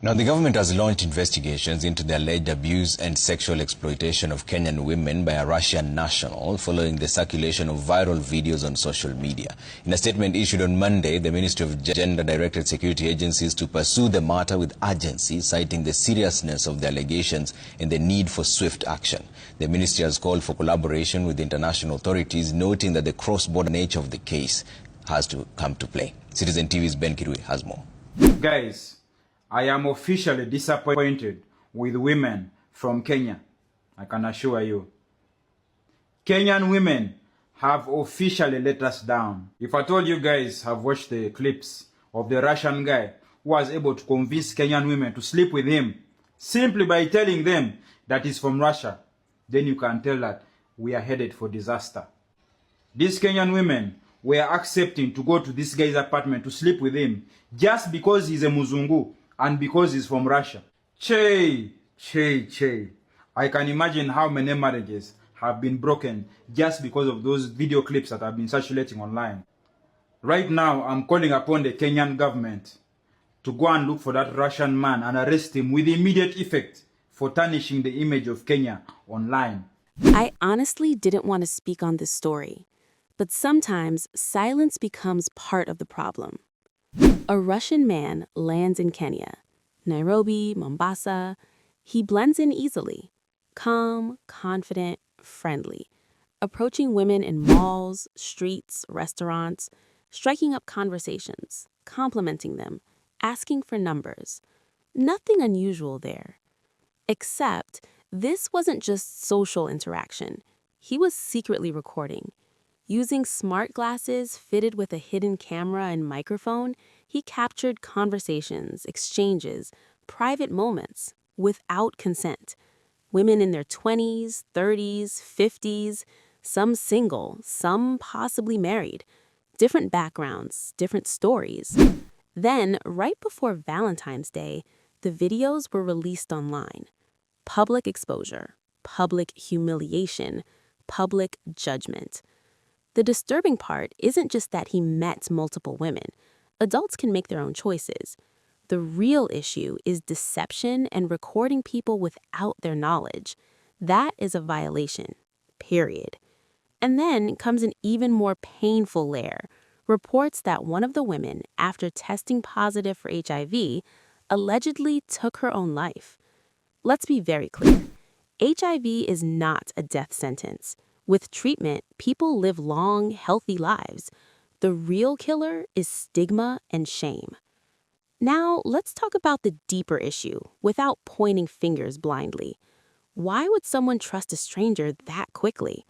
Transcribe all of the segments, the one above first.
Now, the government has launched investigations into the alleged abuse and sexual exploitation of Kenyan women by a Russian national following the circulation of viral videos on social media. In a statement issued on Monday, the Ministry of Gender directed security agencies to pursue the matter with urgency, citing the seriousness of the allegations and the need for swift action. The ministry has called for collaboration with international authorities, noting that the cross-border nature of the case has to come to play. Citizen TV's Ben Kirui has more. Guys, I am officially disappointed with women from Kenya, I can assure you. Kenyan women have officially let us down. If I told you guys have watched the clips of the Russian guy who was able to convince Kenyan women to sleep with him simply by telling them that he's from Russia, then you can tell that we are headed for disaster. These Kenyan women were accepting to go to this guy's apartment to sleep with him just because he's a Muzungu and because he's from Russia. Che. I can imagine how many marriages have been broken just because of those video clips that have been circulating online. Right now, I'm calling upon the Kenyan government to go and look for that Russian man and arrest him with immediate effect for tarnishing the image of Kenya online. I honestly didn't want to speak on this story, but sometimes silence becomes part of the problem. A Russian man lands in Kenya, Nairobi, Mombasa. He blends in easily, calm, confident, friendly, approaching women in malls, streets, restaurants, striking up conversations, complimenting them, asking for numbers. Nothing unusual there. Except this wasn't just social interaction. He was secretly recording. Using smart glasses fitted with a hidden camera and microphone, he captured conversations, exchanges, private moments without consent. Women in their 20s, 30s, 50s, some single, some possibly married. Different backgrounds, different stories. Then, right before Valentine's Day, the videos were released online. Public exposure, public humiliation, public judgment. The disturbing part isn't just that he met multiple women. Adults can make their own choices. The real issue is deception and recording people without their knowledge. That is a violation, period. And then comes an even more painful layer. Reports that one of the women, after testing positive for HIV, allegedly took her own life. Let's be very clear. HIV is not a death sentence. With treatment, people live long, healthy lives. The real killer is stigma and shame. Now, let's talk about the deeper issue without pointing fingers blindly. Why would someone trust a stranger that quickly?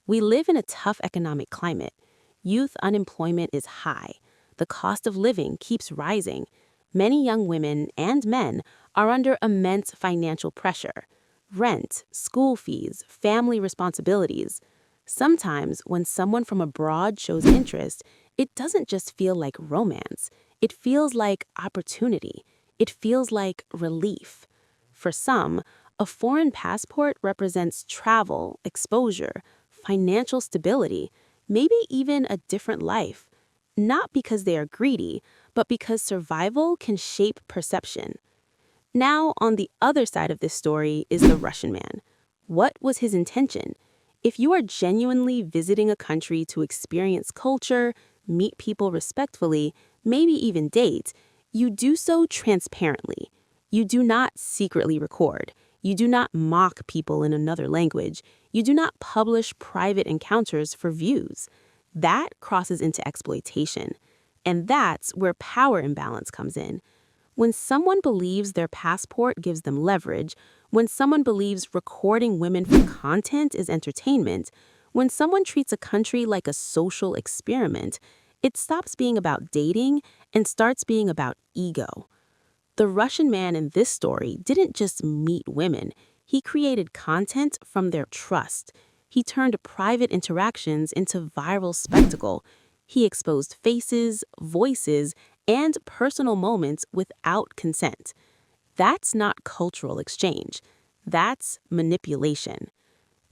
We live in a tough economic climate. Youth unemployment is high. The cost of living keeps rising. Many young women and men are under immense financial pressure. Rent, school fees, family responsibilities. Sometimes when someone from abroad shows interest, it doesn't just feel like romance. It feels like opportunity. It feels like relief. For some, a foreign passport represents travel, exposure, financial stability, maybe even a different life. Not because they are greedy, but because survival can shape perception. Now, on the other side of this story is the Russian man. What was his intention? If you are genuinely visiting a country to experience culture, meet people respectfully, maybe even date, you do so transparently. You do not secretly record. You do not mock people in another language. You do not publish private encounters for views. That crosses into exploitation. And that's where power imbalance comes in. When someone believes their passport gives them leverage, when someone believes recording women for content is entertainment, when someone treats a country like a social experiment, it stops being about dating and starts being about ego. The Russian man in this story didn't just meet women. He created content from their trust. He turned private interactions into viral spectacle. He exposed faces, voices, and personal moments without consent. That's not cultural exchange. That's manipulation.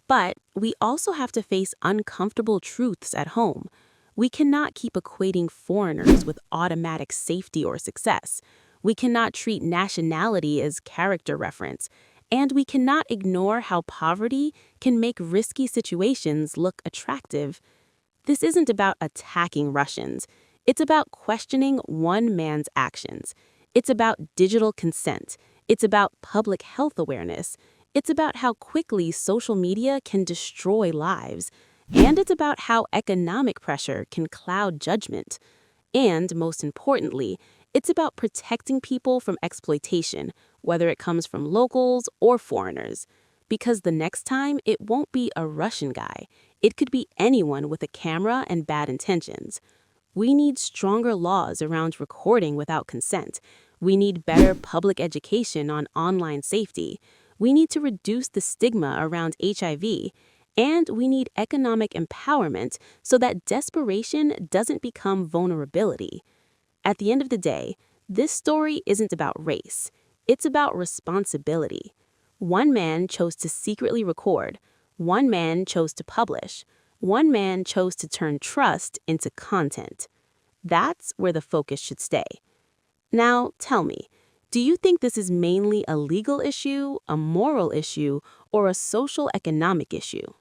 But we also have to face uncomfortable truths at home. We cannot keep equating foreigners with automatic safety or success. We cannot treat nationality as character reference. And we cannot ignore how poverty can make risky situations look attractive. This isn't about attacking Russians. It's about questioning one man's actions. It's about digital consent. It's about public health awareness. It's about how quickly social media can destroy lives. And it's about how economic pressure can cloud judgment. And, most importantly, it's about protecting people from exploitation, whether it comes from locals or foreigners. Because the next time, it won't be a Russian guy. It could be anyone with a camera and bad intentions. We need stronger laws around recording without consent. We need better public education on online safety. We need to reduce the stigma around HIV. And we need economic empowerment so that desperation doesn't become vulnerability. At the end of the day, this story isn't about race. It's about responsibility. One man chose to secretly record. One man chose to publish. One man chose to turn trust into content. That's where the focus should stay. Now, tell me, do you think this is mainly a legal issue, a moral issue, or a social economic issue?